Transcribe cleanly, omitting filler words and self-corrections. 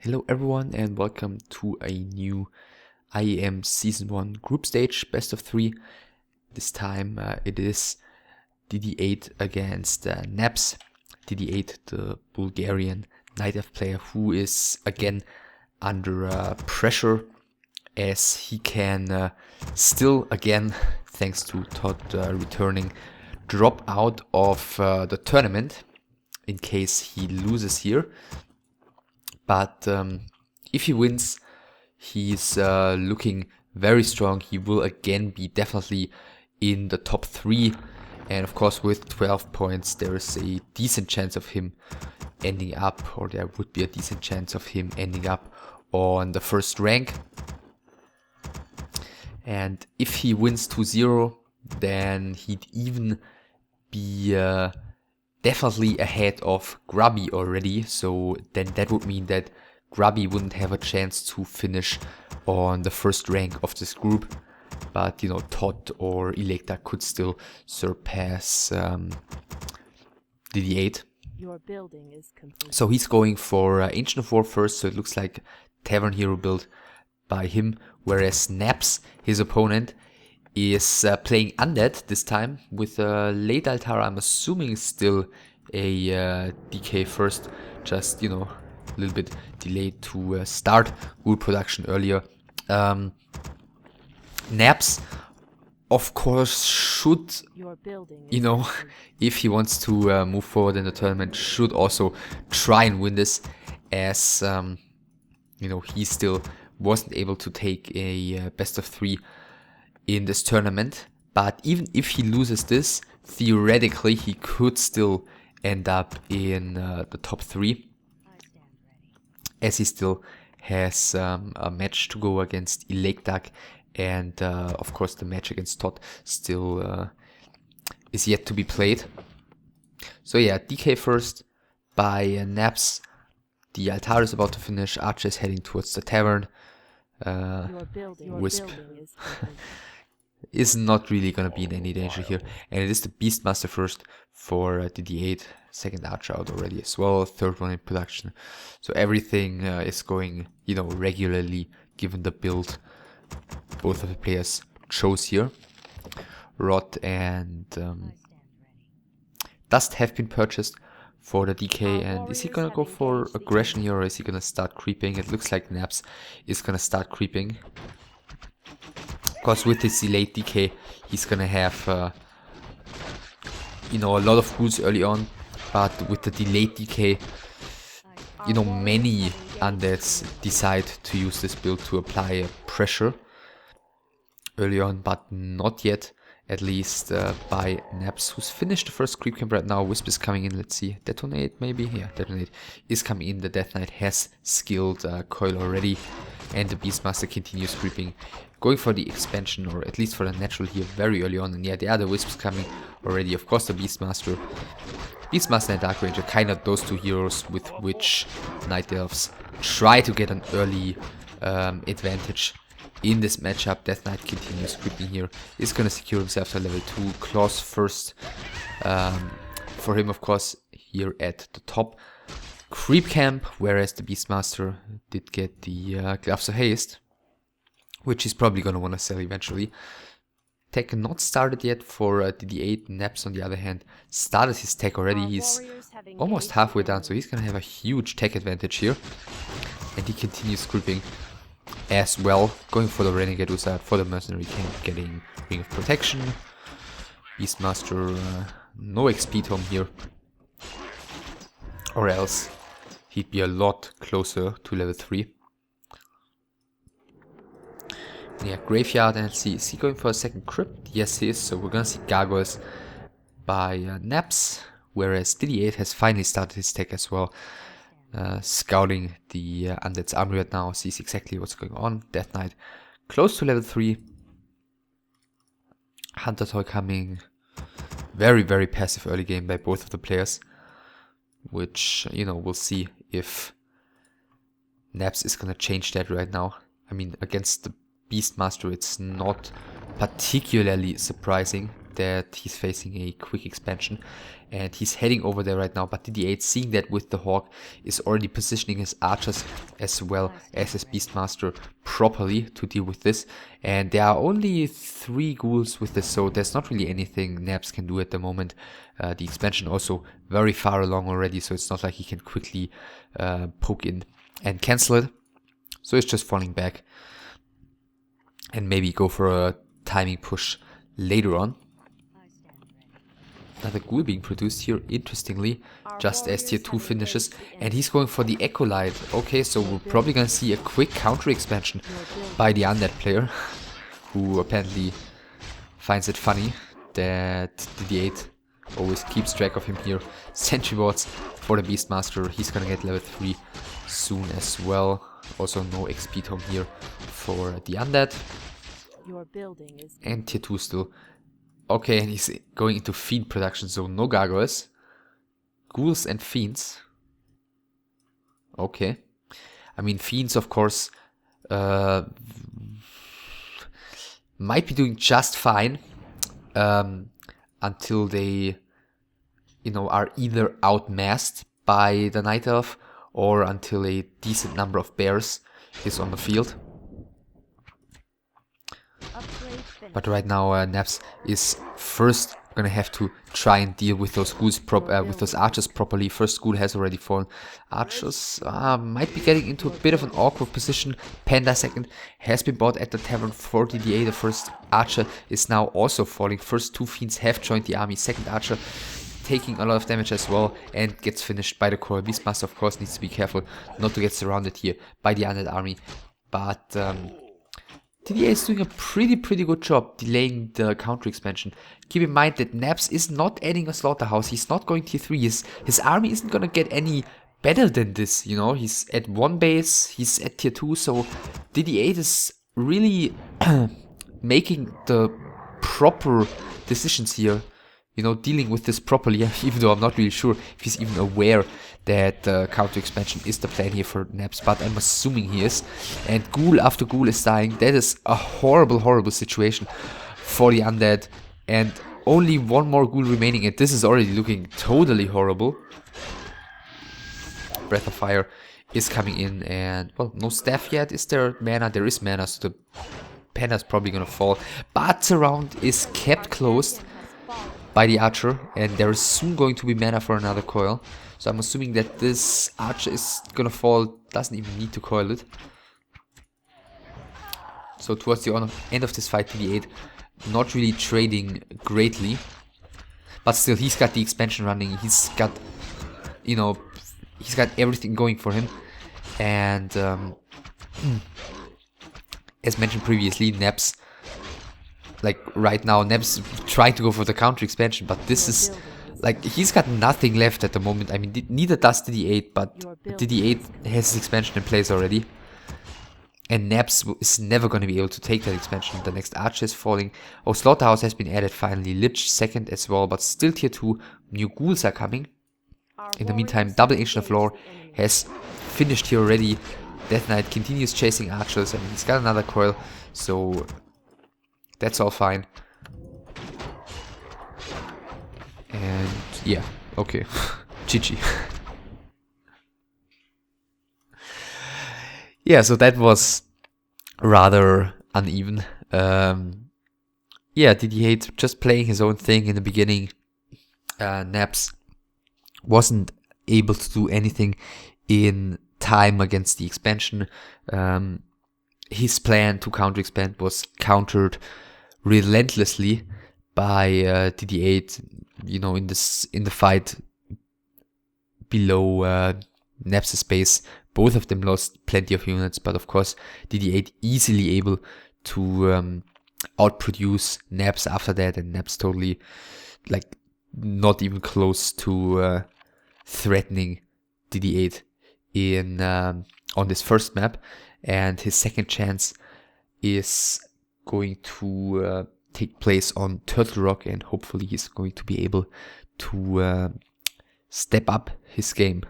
Hello everyone and welcome to a new IEM Season 1 group stage, best of 3. This time it is DIDI8 against NapS. DIDI8, the Bulgarian NightF player who is again under pressure as he can still again, thanks to Todd returning, drop out of the tournament in case he loses here. But if he wins, he's looking very strong. He will again be definitely in the top 3. And of course with 12 points there is a decent chance of him ending up, or there would be a decent chance of him ending up on the first rank. And if he wins 2-0, then he'd even be definitely ahead of Grubby already, so then that would mean that Grubby wouldn't have a chance to finish on the first rank of this group, but you know, Todd or Electa could still surpass DIDI8. Your building is complete. So he's going for Ancient of War first, so it looks like Tavern Hero build by him, whereas NapS, his opponent, is playing Undead this time with late altar. I'm assuming still a DK first, just, you know, a little bit delayed to start wood production earlier. NapS, of course, should, you know, if he wants to move forward in the tournament, should also try and win this, as you know, he still wasn't able to take a best of 3 in this tournament. But even if he loses this, theoretically he could still end up in the top 3, as he still has a match to go against Electak, and of course the match against Todd still is yet to be played. So yeah, DK first by NapS. The altar is about to finish. Archer is heading towards the tavern. Wisp is not really going to be in any danger here. And it is the Beastmaster first for DIDI8. Second Archer out already as well. Third one in production. So everything is going, you know, regularly given the build both of the players chose here. Rot and Dust have been purchased for the DK, and is he gonna go for aggression here, or is he gonna start creeping? It looks like NapS is gonna start creeping. Because with his delayed DK, he's gonna have, you know, a lot of rules early on. But with the delayed DK, you know, many undeads decide to use this build to apply pressure early on, but not yet. At least by NapS, who's finished the first creep camp right now. Wisp is coming in, let's see, Detonate maybe? Yeah, Detonate is coming in. The Death Knight has skilled Coil already, and the Beastmaster continues creeping, going for the expansion, or at least for the natural here very early on. And yeah, the other Wisps coming already. Of course the Beastmaster and Dark Ranger, kind of those two heroes with which Night Elves try to get an early advantage in this matchup. Death Knight continues creeping here, is going to secure himself to level 2. Claws first for him, of course, here at the top. Creep camp, whereas the Beastmaster did get the Gloves of Haste, which he's probably going to want to sell eventually. Tech not started yet for DIDI8. NapS, on the other hand, started his tech already. He's almost halfway down, so he's going to have a huge tech advantage here. And he continues creeping as well, going for the Renegade Wizard, for the Mercenary King, getting Ring of Protection. Beastmaster, no XP tome here, or else he'd be a lot closer to level 3. Yeah, Graveyard, and let's see, is he going for a second crypt? Yes, he is, so we're gonna see Gargoyles by NapS, whereas DIDI8 has finally started his tech as well. Scouting the Undead's army right now, sees exactly what's going on. Death Knight close to level 3. Hunter Toy coming. Very, very passive early game by both of the players, which, you know, we'll see if NapS is gonna change that right now. I mean, against the Beastmaster it's not particularly surprising that he's facing a quick expansion, and he's heading over there right now. But DIDI8, seeing that with the Hawk, is already positioning his archers as well as his Beastmaster properly to deal with this. And there are only 3 ghouls with this, so there's not really anything NapS can do at the moment. The expansion also very far along already, so it's not like he can quickly poke in and cancel it. So it's just falling back and maybe go for a timing push later on. Another ghoul being produced here, interestingly, just as tier 2 finishes, and he's going for the Echo Light. Okay, so we're probably gonna see a quick counter expansion by the undead player, who apparently finds it funny that DIDI8 always keeps track of him here. Sentry wards for the Beastmaster, he's gonna get level 3 soon as well. Also no XP tome here for the undead. Your building is And tier 2 still. Okay, and he's going into fiend production, so no gargoyles. Ghouls and fiends. Okay. I mean, fiends, of course, might be doing just fine until they, you know, are either outmassed by the Night Elf or until a decent number of bears is on the field. But right now, NapS is first gonna have to try and deal with those ghouls, with those archers properly. First ghoul has already fallen. Archers might be getting into a bit of an awkward position. Panda second has been bought at the tavern for DIDI8. The first archer is now also falling. First 2 fiends have joined the army. Second archer taking a lot of damage as well and gets finished by the core. Beastmaster, of course, needs to be careful not to get surrounded here by the undead army. But DIDI8 is doing a pretty good job delaying the counter expansion. Keep in mind that NapS is not adding a slaughterhouse. He's not going tier 3. His army isn't gonna get any better than this, you know. He's at 1 base, he's at tier 2, so DIDI8 is really making the proper decisions here. You know, dealing with this properly, even though I'm not really sure if he's even aware that counter expansion is the plan here for NapS, but I'm assuming he is. And ghoul after ghoul is dying. That is a horrible situation for the undead. And only 1 more ghoul remaining, and this is already looking totally horrible. Breath of Fire is coming in, and, well, no staff yet. Is there mana? There is mana, so the Panda's probably gonna fall. But Surround is kept closed by the archer, and there is soon going to be mana for another coil. So I'm assuming that this archer is gonna fall, doesn't even need to coil it. So towards the end of this fight, DIDI8 not really trading greatly. But still, he's got the expansion running, he's got, you know, he's got everything going for him. And as mentioned previously, NapS, like right now, NapS trying to go for the counter expansion, but this is like, he's got nothing left at the moment. I mean, neither does DIDI8, but DIDI8 has his expansion in place already. And NapS is never going to be able to take that expansion. The next archer is falling. Oh, Slaughterhouse has been added finally. Lich second as well, but still tier 2. New ghouls are coming. In the meantime, Double Ancient of Lore has finished here already. Death Knight continues chasing archers, and he's got another coil, so that's all fine. And yeah, okay. GG. Yeah, so that was rather uneven. Yeah, DIDI8 just playing his own thing in the beginning. NapS wasn't able to do anything in time against the expansion. His plan to counter expand was countered relentlessly by DIDI8. You know, in the fight below NapS' base, both of them lost plenty of units, but of course DIDI8 easily able to outproduce NapS after that, and NapS totally, like, not even close to threatening DIDI8 in on this first map. And his second chance is going to take place on Turtle Rock, and hopefully he's going to be able to step up his game.